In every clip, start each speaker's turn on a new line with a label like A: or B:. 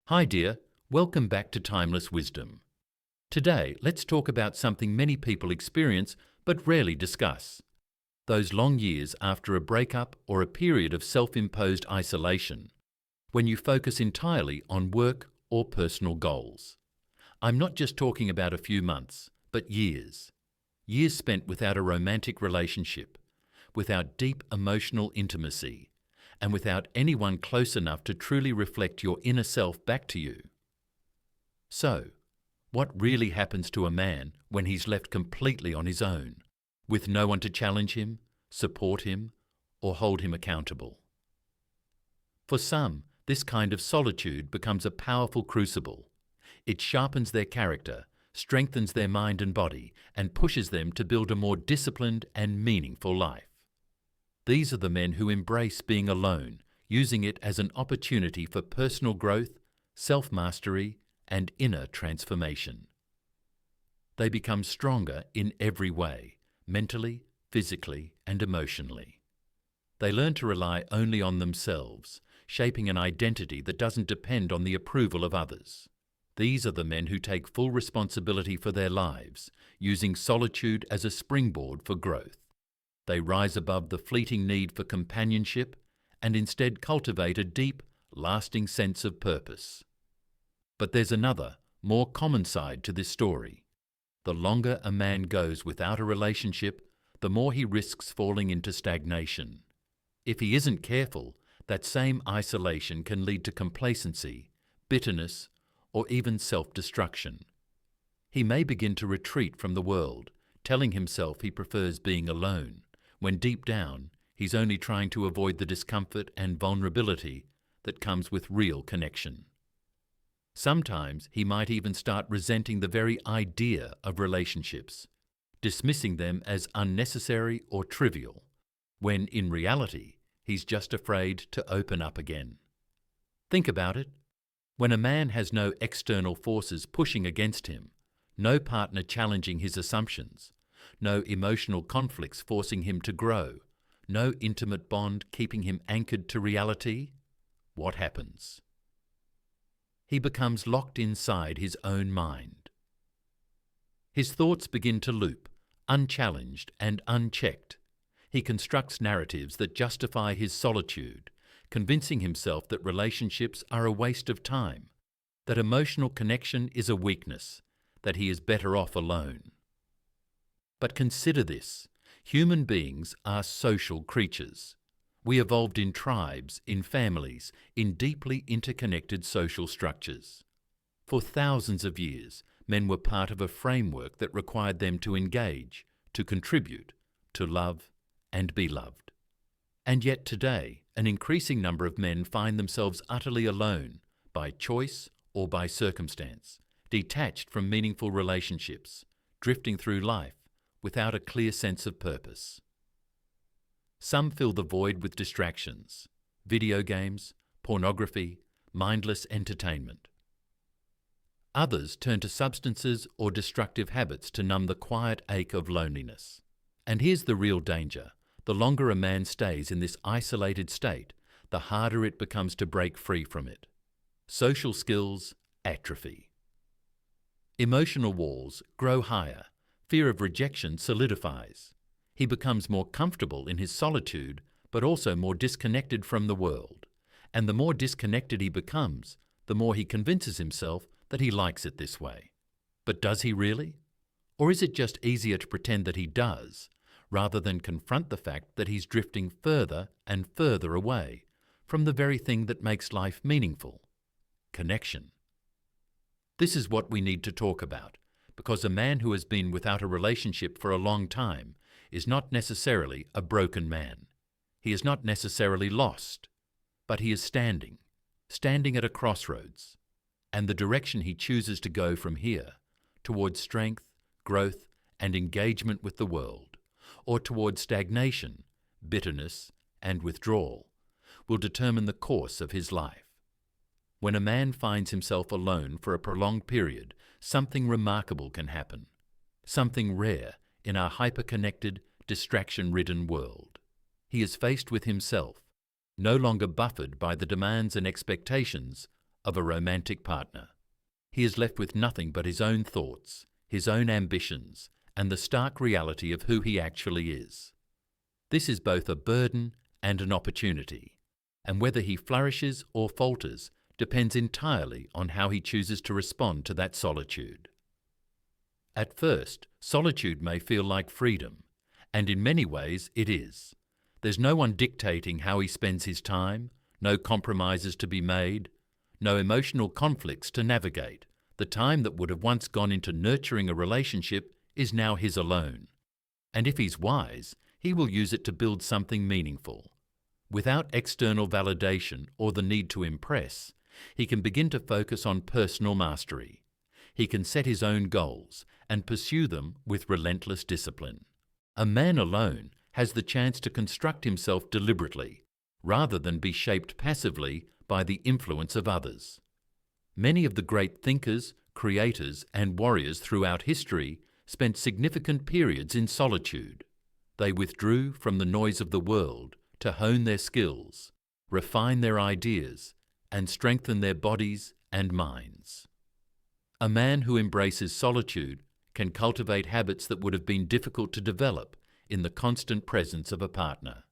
A: Hi dear, welcome back to Timeless Wisdom. Today, let's talk about something many people experience but rarely discuss. Those long years after a breakup or a period of self-imposed isolation, when you focus entirely on work or personal goals. I'm not just talking about a few months, but years. Years spent without a romantic relationship, without deep emotional intimacy, and without anyone close enough to truly reflect your inner self back to you. So, what really happens to a man when he's left completely on his own, with no one to challenge him, support him, or hold him accountable? For some, this kind of solitude becomes a powerful crucible. It sharpens their character, strengthens their mind and body, and pushes them to build a more disciplined and meaningful life. These are the men who embrace being alone, using it as an opportunity for personal growth, self-mastery, and inner transformation. They become stronger in every way, mentally, physically, and emotionally. They learn to rely only on themselves, shaping an identity that doesn't depend on the approval of others. These are the men who take full responsibility for their lives, using solitude as a springboard for growth. They rise above the fleeting need for companionship and instead cultivate a deep, lasting sense of purpose. But there's another, more common side to this story. The longer a man goes without a relationship, the more he risks falling into stagnation. If he isn't careful, that same isolation can lead to complacency, bitterness, or even self-destruction. He may begin to retreat from the world, telling himself he prefers being alone, when deep down he's only trying to avoid the discomfort and vulnerability that comes with real connection. Sometimes he might even start resenting the very idea of relationships, dismissing them as unnecessary or trivial, when in reality he's just afraid to open up again. Think about it. When a man has no external forces pushing against him, no partner challenging his assumptions, no emotional conflicts forcing him to grow, no intimate bond keeping him anchored to reality, what happens? He becomes locked inside his own mind. His thoughts begin to loop, unchallenged and unchecked. He constructs narratives that justify his solitude, convincing himself that relationships are a waste of time, that emotional connection is a weakness, that he is better off alone. But consider this: human beings are social creatures. We evolved in tribes, in families, in deeply interconnected social structures. For thousands of years, men were part of a framework that required them to engage, to contribute, to love, and be loved. And yet today, an increasing number of men find themselves utterly alone, by choice or by circumstance, detached from meaningful relationships, drifting through life without a clear sense of purpose. Some fill the void with distractions, video games, pornography, mindless entertainment. Others turn to substances or destructive habits to numb the quiet ache of loneliness. And here's the real danger: the longer a man stays in this isolated state, the harder it becomes to break free from it. Social skills atrophy. Emotional walls grow higher. Fear of rejection solidifies. He becomes more comfortable in his solitude, but also more disconnected from the world. And the more disconnected he becomes, the more he convinces himself that he likes it this way. But does he really? Or is it just easier to pretend that he does, rather than confront the fact that he's drifting further and further away from the very thing that makes life meaningful: connection? This is what we need to talk about, because a man who has been without a relationship for a long time is not necessarily a broken man. He is not necessarily lost, but he is standing at a crossroads, and the direction he chooses to go from here, towards strength, growth, and engagement with the world, or towards stagnation, bitterness, and withdrawal, will determine the course of his life. When a man finds himself alone for a prolonged period, something remarkable can happen, something rare in our hyper-connected, distraction-ridden world. He is faced with himself, no longer buffered by the demands and expectations of a romantic partner. He is left with nothing but his own thoughts, his own ambitions, and the stark reality of who he actually is. This is both a burden and an opportunity, and whether he flourishes or falters depends entirely on how he chooses to respond to that solitude. At first, solitude may feel like freedom, and in many ways it is. There's no one dictating how he spends his time, no compromises to be made, no emotional conflicts to navigate. The time that would have once gone into nurturing a relationship is now his alone. And if he's wise, he will use it to build something meaningful. Without external validation or the need to impress, he can begin to focus on personal mastery. He can set his own goals and pursue them with relentless discipline. A man alone has the chance to construct himself deliberately, rather than be shaped passively by the influence of others. Many of the great thinkers, creators, and warriors throughout history spent significant periods in solitude. They withdrew from the noise of the world to hone their skills, refine their ideas, and strengthen their bodies and minds. A man who embraces solitude can cultivate habits that would have been difficult to develop in the constant presence of a partner.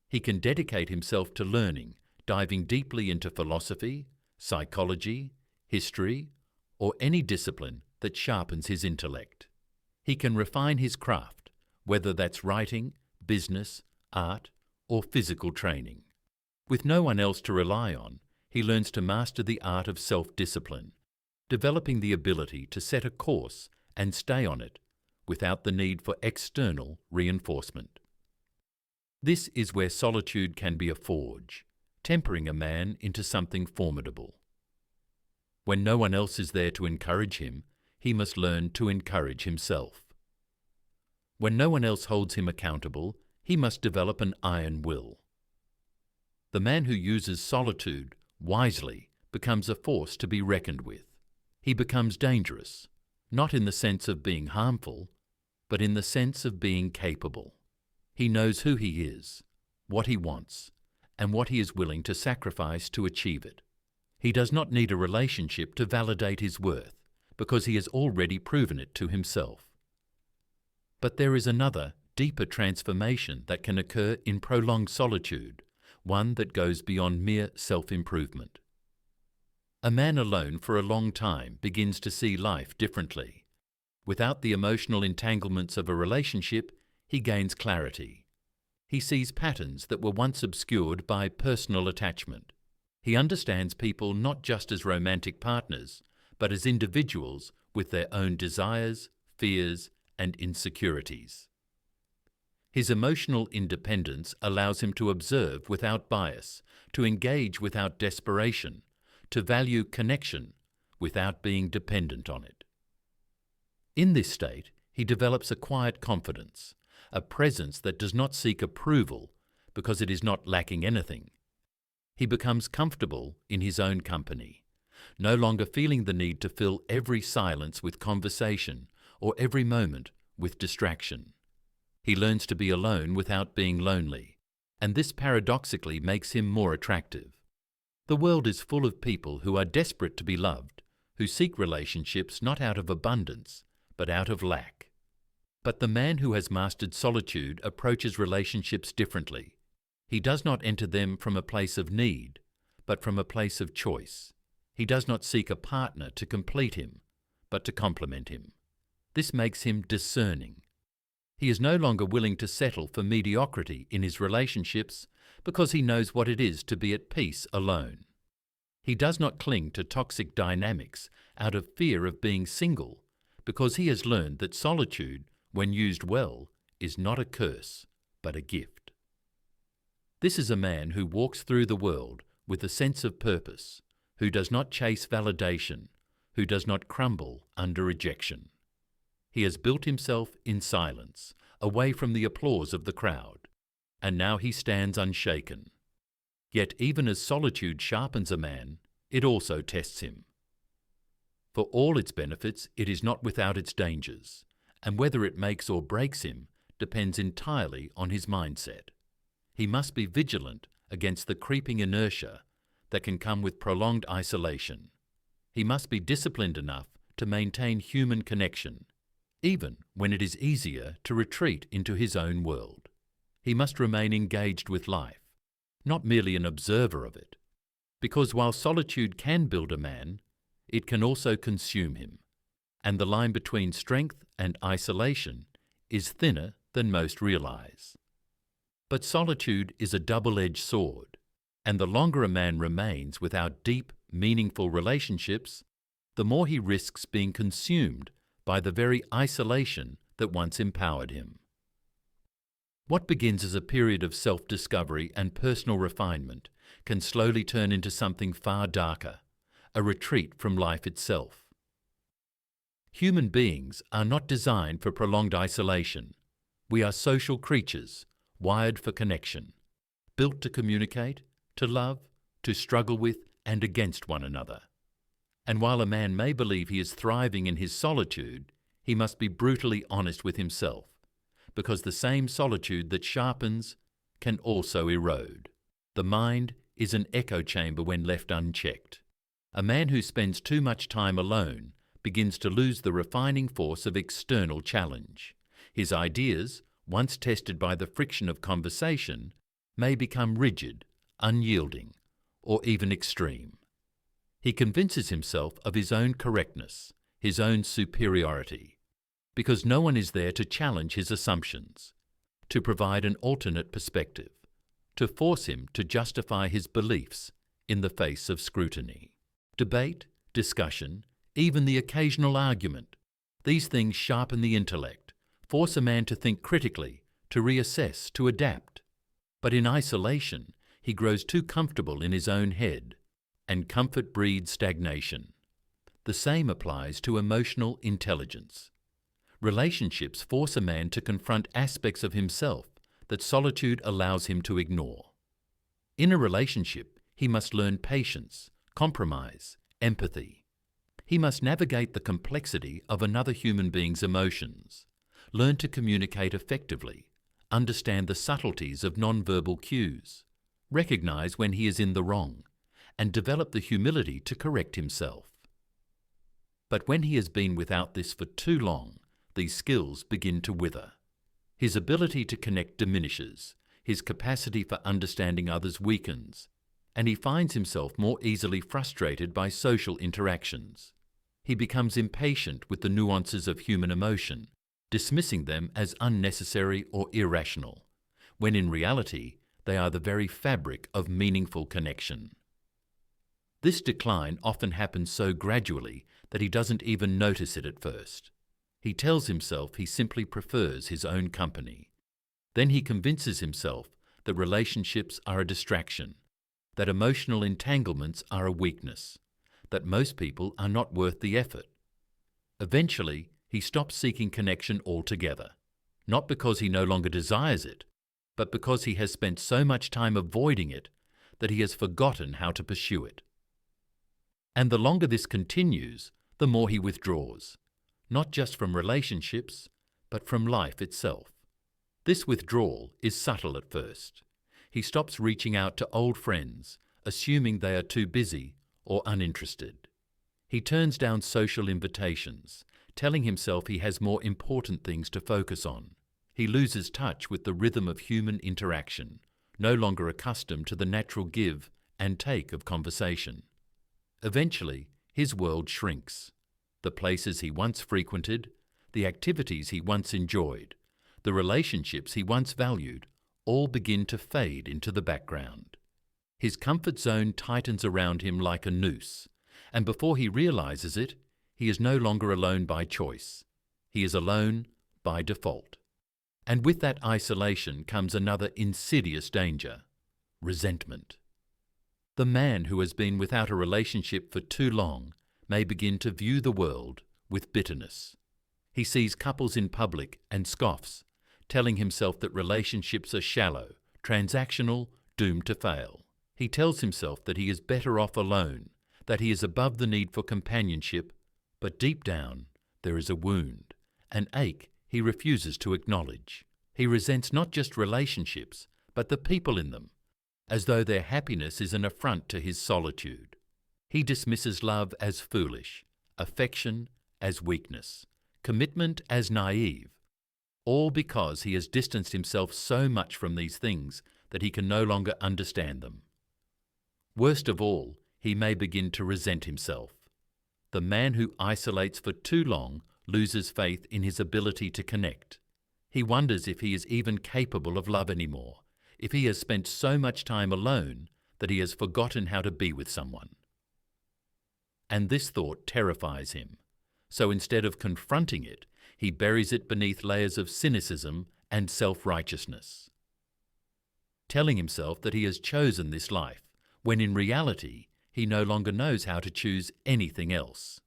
A: He can dedicate himself to learning, diving deeply into philosophy, psychology, history, or any discipline that sharpens his intellect. He can refine his craft, whether that's writing, business, art, or physical training. With no one else to rely on, he learns to master the art of self-discipline, developing the ability to set a course and stay on it without the need for external reinforcement. This is where solitude can be a forge, tempering a man into something formidable. When no one else is there to encourage him, he must learn to encourage himself. When no one else holds him accountable, he must develop an iron will. The man who uses solitude wisely becomes a force to be reckoned with. He becomes dangerous, not in the sense of being harmful, but in the sense of being capable. He knows who he is, what he wants, and what he is willing to sacrifice to achieve it. He does not need a relationship to validate his worth, because he has already proven it to himself. But there is another, deeper transformation that can occur in prolonged solitude, one that goes beyond mere self-improvement. A man alone for a long time begins to see life differently. Without the emotional entanglements of a relationship, he gains clarity. He sees patterns that were once obscured by personal attachment. He understands people not just as romantic partners, but as individuals with their own desires, fears, and insecurities. His emotional independence allows him to observe without bias, to engage without desperation, to value connection without being dependent on it. In this state, he develops a quiet confidence, a presence that does not seek approval because it is not lacking anything. He becomes comfortable in his own company, no longer feeling the need to fill every silence with conversation or every moment with distraction. He learns to be alone without being lonely, and this paradoxically makes him more attractive. The world is full of people who are desperate to be loved, who seek relationships not out of abundance, but out of lack. But the man who has mastered solitude approaches relationships differently. He does not enter them from a place of need, but from a place of choice. He does not seek a partner to complete him, but to complement him. This makes him discerning. He is no longer willing to settle for mediocrity in his relationships because he knows what it is to be at peace alone. He does not cling to toxic dynamics out of fear of being single because he has learned that solitude, when used well, is not a curse, but a gift. This is a man who walks through the world with a sense of purpose, who does not chase validation, who does not crumble under rejection. He has built himself in silence, away from the applause of the crowd, and now he stands unshaken. Yet even as solitude sharpens a man, it also tests him. For all its benefits, it is not without its dangers, and whether it makes or breaks him depends entirely on his mindset. He must be vigilant against the creeping inertia that can come with prolonged isolation. He must be disciplined enough to maintain human connection, even when it is easier to retreat into his own world. He must remain engaged with life, not merely an observer of it, because while solitude can build a man, it can also consume him, and the line between strength and isolation is thinner than most realize. But solitude is a double-edged sword, and the longer a man remains without deep, meaningful relationships, the more he risks being consumed by the very isolation that once empowered him. What begins as a period of self-discovery and personal refinement can slowly turn into something far darker, a retreat from life itself. Human beings are not designed for prolonged isolation. We are social creatures, wired for connection, built to communicate, to love, to struggle with and against one another. And while a man may believe he is thriving in his solitude, he must be brutally honest with himself, because the same solitude that sharpens can also erode. The mind is an echo chamber when left unchecked. A man who spends too much time alone begins to lose the refining force of external challenge. His ideas, once tested by the friction of conversation, may become rigid, unyielding, or even extreme. He convinces himself of his own correctness, his own superiority, because no one is there to challenge his assumptions, to provide an alternate perspective, to force him to justify his beliefs in the face of scrutiny. Debate, discussion, even the occasional argument, these things sharpen the intellect, force a man to think critically, to reassess, to adapt. But in isolation, he grows too comfortable in his own head, and comfort breeds stagnation. The same applies to emotional intelligence. Relationships force a man to confront aspects of himself that solitude allows him to ignore. In a relationship, he must learn patience, compromise, empathy. He must navigate the complexity of another human being's emotions, learn to communicate effectively, understand the subtleties of nonverbal cues, recognize when he is in the wrong, and develop the humility to correct himself. But when he has been without this for too long, these skills begin to wither. His ability to connect diminishes, his capacity for understanding others weakens, and he finds himself more easily frustrated by social interactions. He becomes impatient with the nuances of human emotion, dismissing them as unnecessary or irrational, when in reality they are the very fabric of meaningful connection. This decline often happens so gradually that he doesn't even notice it at first. He tells himself he simply prefers his own company. Then he convinces himself that relationships are a distraction, that emotional entanglements are a weakness, that most people are not worth the effort. Eventually, he stops seeking connection altogether, not because he no longer desires it, but because he has spent so much time avoiding it that he has forgotten how to pursue it. And the longer this continues, the more he withdraws, not just from relationships, but from life itself. This withdrawal is subtle at first. He stops reaching out to old friends, assuming they are too busy or uninterested. He turns down social invitations, telling himself he has more important things to focus on. He loses touch with the rhythm of human interaction, no longer accustomed to the natural give and take of conversation. Eventually, his world shrinks. The places he once frequented, the activities he once enjoyed, the relationships he once valued, all begin to fade into the background. His comfort zone tightens around him like a noose, and before he realizes it, he is no longer alone by choice. He is alone by default. And with that isolation comes another insidious danger: resentment. The man who has been without a relationship for too long may begin to view the world with bitterness. He sees couples in public and scoffs, telling himself that relationships are shallow, transactional, doomed to fail. He tells himself that he is better off alone, that he is above the need for companionship, but deep down there is a wound, an ache he refuses to acknowledge. He resents not just relationships, but the people in them, as though their happiness is an affront to his solitude. He dismisses love as foolish, affection as weakness, commitment as naive, all because he has distanced himself so much from these things that he can no longer understand them. Worst of all, he may begin to resent himself. The man who isolates for too long loses faith in his ability to connect. He wonders if he is even capable of love anymore, if he has spent so much time alone that he has forgotten how to be with someone. And this thought terrifies him. So instead of confronting it, he buries it beneath layers of cynicism and self-righteousness, telling himself that he has chosen this life, when in reality he no longer knows how to choose anything else.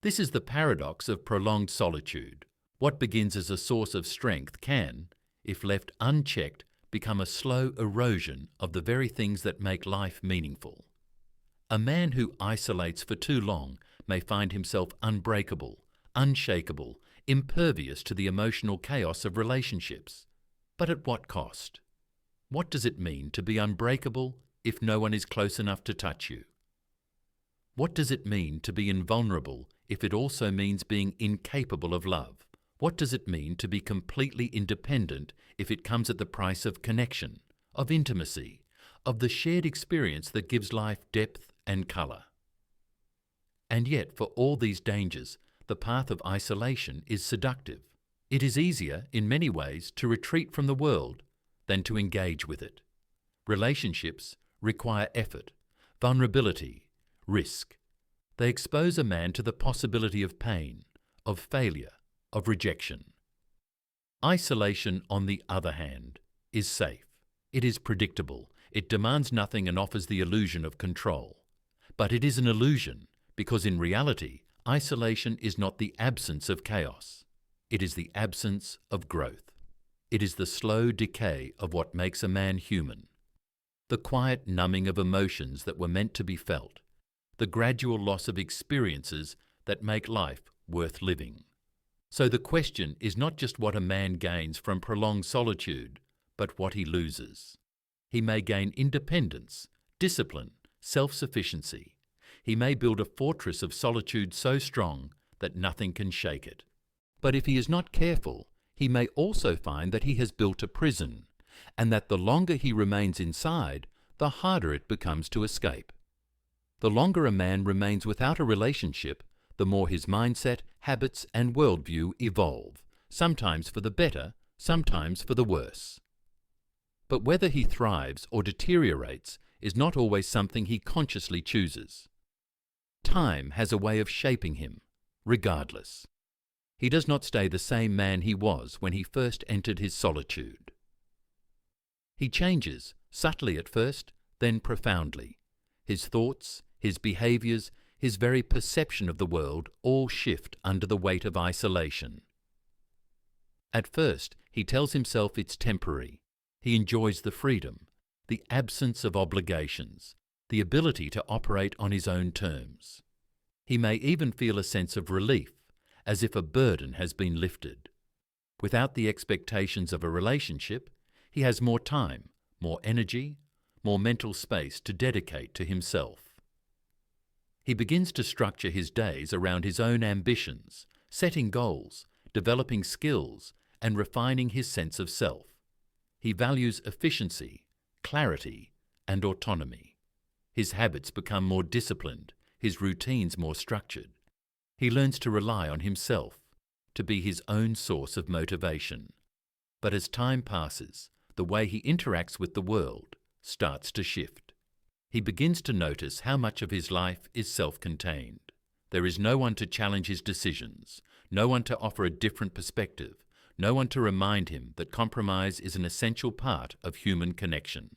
A: This is the paradox of prolonged solitude. What begins as a source of strength can, if left unchecked, become a slow erosion of the very things that make life meaningful. A man who isolates for too long may find himself unbreakable, unshakable, impervious to the emotional chaos of relationships. But at what cost? What does it mean to be unbreakable if no one is close enough to touch you? What does it mean to be invulnerable if it also means being incapable of love? What does it mean to be completely independent if it comes at the price of connection, of intimacy, of the shared experience that gives life depth and colour? And yet, for all these dangers, the path of isolation is seductive. It is easier, in many ways, to retreat from the world than to engage with it. Relationships require effort, vulnerability, risk. They expose a man to the possibility of pain, of failure, of rejection. Isolation, on the other hand, is safe. It is predictable. It demands nothing and offers the illusion of control. But it is an illusion because in reality, isolation is not the absence of chaos. It is the absence of growth. It is the slow decay of what makes a man human. The quiet numbing of emotions that were meant to be felt. The gradual loss of experiences that make life worth living. So the question is not just what a man gains from prolonged solitude, but what he loses. He may gain independence, discipline, self-sufficiency. He may build a fortress of solitude so strong that nothing can shake it. But if he is not careful, he may also find that he has built a prison, and that the longer he remains inside, the harder it becomes to escape. The longer a man remains without a relationship, the more his mindset, habits, and worldview evolve, sometimes for the better, sometimes for the worse. But whether he thrives or deteriorates is not always something he consciously chooses. Time has a way of shaping him, regardless. He does not stay the same man he was when he first entered his solitude. He changes, subtly at first, then profoundly. His thoughts, his behaviours, his very perception of the world all shift under the weight of isolation. At first, he tells himself it's temporary. He enjoys the freedom, the absence of obligations, the ability to operate on his own terms. He may even feel a sense of relief, as if a burden has been lifted. Without the expectations of a relationship, he has more time, more energy, more mental space to dedicate to himself. He begins to structure his days around his own ambitions, setting goals, developing skills, and refining his sense of self. He values efficiency, clarity, and autonomy. His habits become more disciplined, his routines more structured. He learns to rely on himself, to be his own source of motivation. But as time passes, the way he interacts with the world starts to shift. He begins to notice how much of his life is self-contained. There is no one to challenge his decisions, no one to offer a different perspective, no one to remind him that compromise is an essential part of human connection.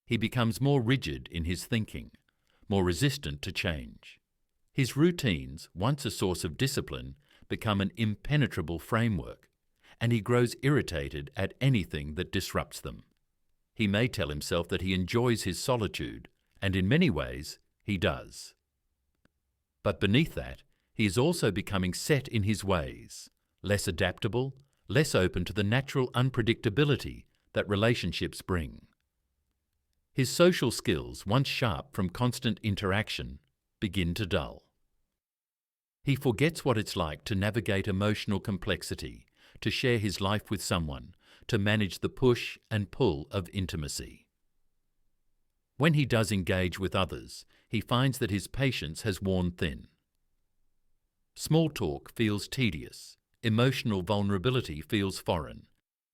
A: He becomes more rigid in his thinking, more resistant to change. His routines, once a source of discipline, become an impenetrable framework, and he grows irritated at anything that disrupts them. He may tell himself that he enjoys his solitude, and in many ways, he does. But beneath that, he is also becoming set in his ways, less adaptable, less open to the natural unpredictability that relationships bring. His social skills, once sharp from constant interaction, begin to dull. He forgets what it's like to navigate emotional complexity, to share his life with someone, to manage the push and pull of intimacy. When he does engage with others, he finds that his patience has worn thin. Small talk feels tedious, emotional vulnerability feels foreign.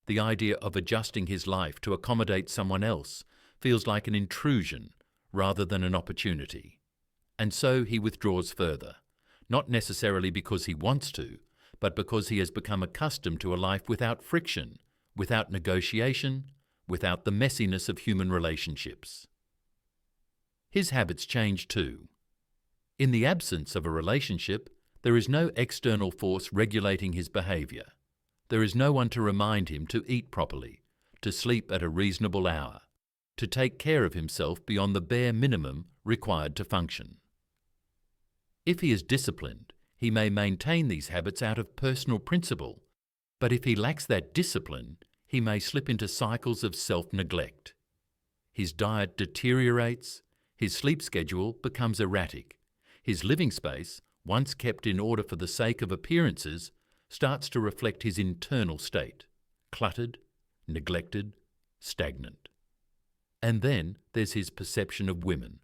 A: The idea of adjusting his life to accommodate someone else feels like an intrusion rather than an opportunity. And so he withdraws further, not necessarily because he wants to, but because he has become accustomed to a life without friction, without negotiation, without the messiness of human relationships. His habits change too. In the absence of a relationship, there is no external force regulating his behaviour. There is no one to remind him to eat properly, to sleep at a reasonable hour, to take care of himself beyond the bare minimum required to function. If he is disciplined, he may maintain these habits out of personal principle, but if he lacks that discipline, he may slip into cycles of self-neglect. His diet deteriorates, his sleep schedule becomes erratic, his living space, once kept in order for the sake of appearances, starts to reflect his internal state, cluttered, neglected, stagnant. And then there's his perception of women,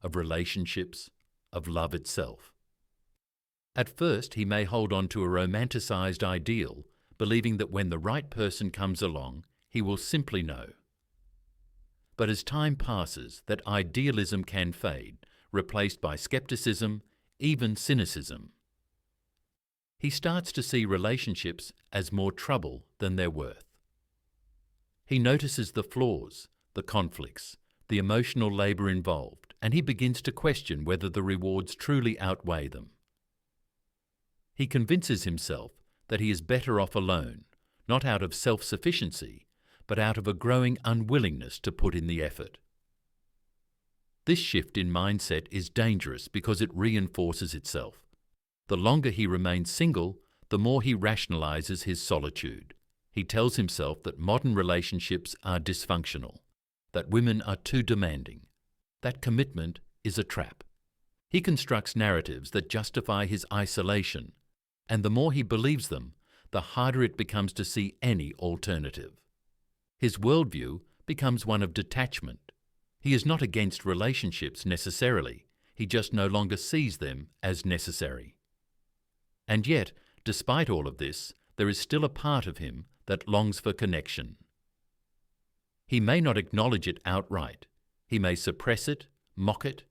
A: of relationships, of love itself. At first, he may hold on to a romanticized ideal, believing that when the right person comes along, he will simply know. But as time passes, that idealism can fade, replaced by skepticism, even cynicism. He starts to see relationships as more trouble than they're worth. He notices the flaws, the conflicts, the emotional labour involved, and he begins to question whether the rewards truly outweigh them. He convinces himself that he is better off alone, not out of self-sufficiency, but out of a growing unwillingness to put in the effort. This shift in mindset is dangerous because it reinforces itself. The longer he remains single, the more he rationalizes his solitude. He tells himself that modern relationships are dysfunctional, that women are too demanding, that commitment is a trap. He constructs narratives that justify his isolation, and the more he believes them, the harder it becomes to see any alternative. His worldview becomes one of detachment. He is not against relationships necessarily, he just no longer sees them as necessary. And yet, despite all of this, there is still a part of him that longs for connection. He may not acknowledge it outright. He may suppress it, mock it,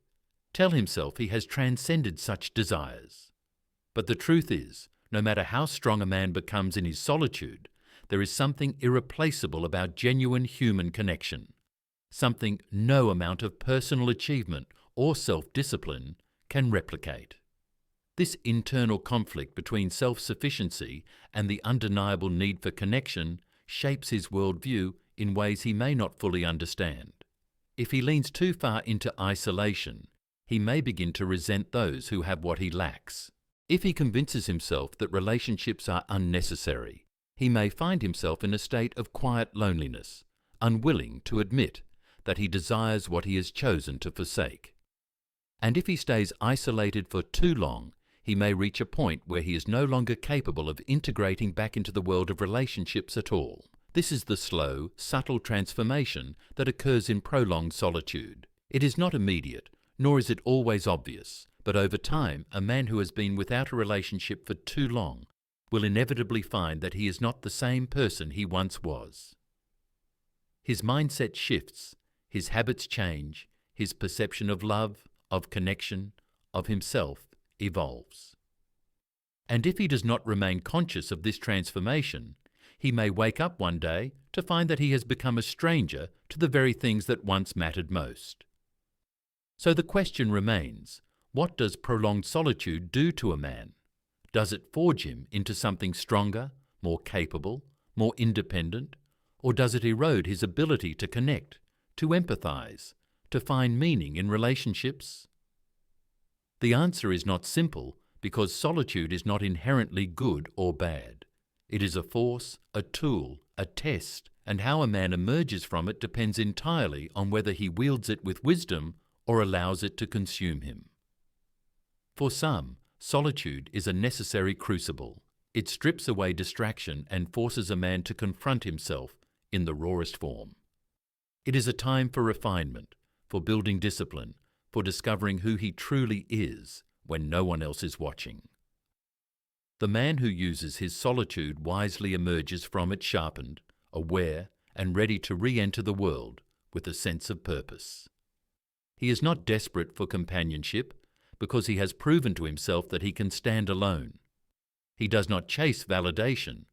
A: tell himself he has transcended such desires. But the truth is, no matter how strong a man becomes in his solitude, there is something irreplaceable about genuine human connection, something no amount of personal achievement or self-discipline can replicate. This internal conflict between self-sufficiency and the undeniable need for connection shapes his worldview in ways he may not fully understand. If he leans too far into isolation, he may begin to resent those who have what he lacks. If he convinces himself that relationships are unnecessary, he may find himself in a state of quiet loneliness, unwilling to admit that he desires what he has chosen to forsake. And if he stays isolated for too long, he may reach a point where he is no longer capable of integrating back into the world of relationships at all. This is the slow, subtle transformation that occurs in prolonged solitude. It is not immediate, nor is it always obvious, but over time, a man who has been without a relationship for too long will inevitably find that he is not the same person he once was. His mindset shifts, his habits change, his perception of love, of connection, of himself evolves. And if he does not remain conscious of this transformation, he may wake up one day to find that he has become a stranger to the very things that once mattered most. So the question remains, what does prolonged solitude do to a man? Does it forge him into something stronger, more capable, more independent, or does it erode his ability to connect, to empathize, to find meaning in relationships? The answer is not simple because solitude is not inherently good or bad. It is a force, a tool, a test, and how a man emerges from it depends entirely on whether he wields it with wisdom or allows it to consume him. For some, solitude is a necessary crucible. It strips away distraction and forces a man to confront himself in the rawest form. It is a time for refinement, for building discipline, for discovering who he truly is when no one else is watching. The man who uses his solitude wisely emerges from it sharpened, aware, and ready to re-enter the world with a sense of purpose. He is not desperate for companionship because he has proven to himself that he can stand alone. He does not chase validation,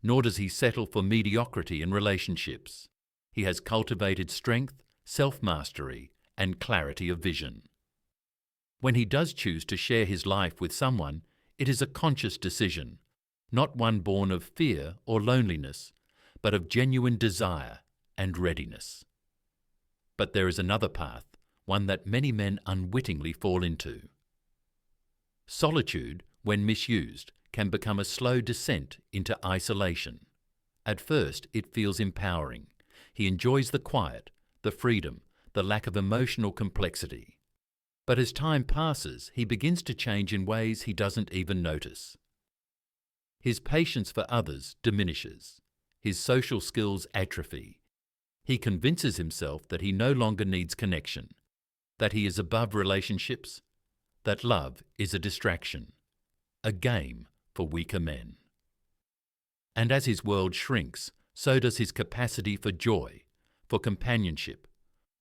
A: nor does he settle for mediocrity in relationships. He has cultivated strength, self-mastery, and clarity of vision. When he does choose to share his life with someone, it is a conscious decision, not one born of fear or loneliness, but of genuine desire and readiness. But there is another path, one that many men unwittingly fall into. Solitude, when misused, can become a slow descent into isolation. At first, it feels empowering. He enjoys the quiet, the freedom, the lack of emotional complexity. But as time passes, he begins to change in ways he doesn't even notice. His patience for others diminishes. His social skills atrophy. He convinces himself that he no longer needs connection, that he is above relationships, that love is a distraction, a game for weaker men. And as his world shrinks, so does his capacity for joy, for companionship,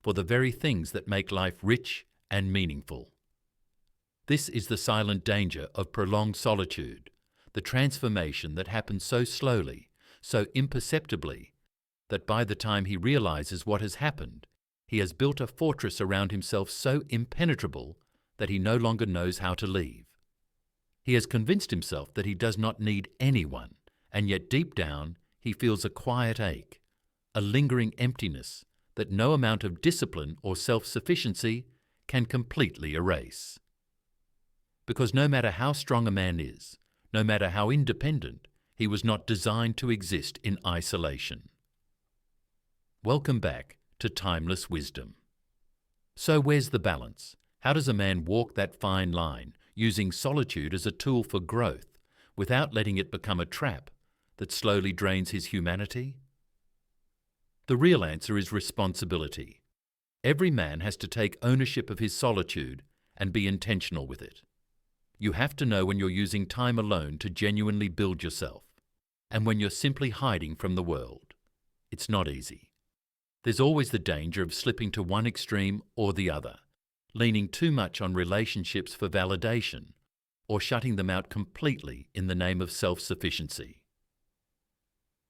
A: for the very things that make life rich and meaningful. This is the silent danger of prolonged solitude, the transformation that happens so slowly, so imperceptibly, that by the time he realizes what has happened, he has built a fortress around himself so impenetrable that he no longer knows how to leave. He has convinced himself that he does not need anyone, and yet deep down he feels a quiet ache, a lingering emptiness that no amount of discipline or self-sufficiency can completely erase. Because no matter how strong a man is, no matter how independent, he was not designed to exist in isolation. Welcome back to Timeless Wisdom. So where's the balance? How does a man walk that fine line, using solitude as a tool for growth, without letting it become a trap that slowly drains his humanity? The real answer is responsibility. Every man has to take ownership of his solitude and be intentional with it. You have to know when you're using time alone to genuinely build yourself, and when you're simply hiding from the world. It's not easy. There's always the danger of slipping to one extreme or the other, leaning too much on relationships for validation, or shutting them out completely in the name of self-sufficiency.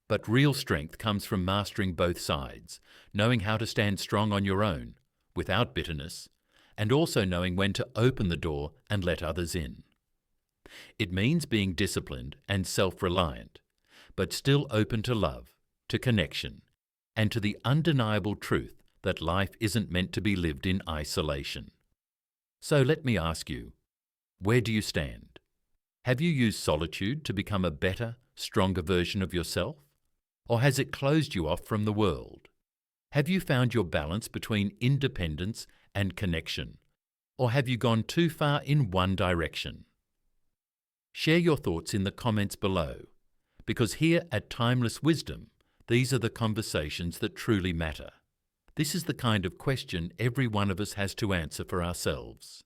A: But real strength comes from mastering both sides, knowing how to stand strong on your own, without bitterness, and also knowing when to open the door and let others in. It means being disciplined and self-reliant, but still open to love, to connection, and to the undeniable truth that life isn't meant to be lived in isolation. So let me ask you, where do you stand? Have you used solitude to become a better, stronger version of yourself? Or has it closed you off from the world? Have you found your balance between independence and connection? Or have you gone too far in one direction? Share your thoughts in the comments below, because here at Timeless Wisdom, these are the conversations that truly matter. This is the kind of question every one of us has to answer for ourselves.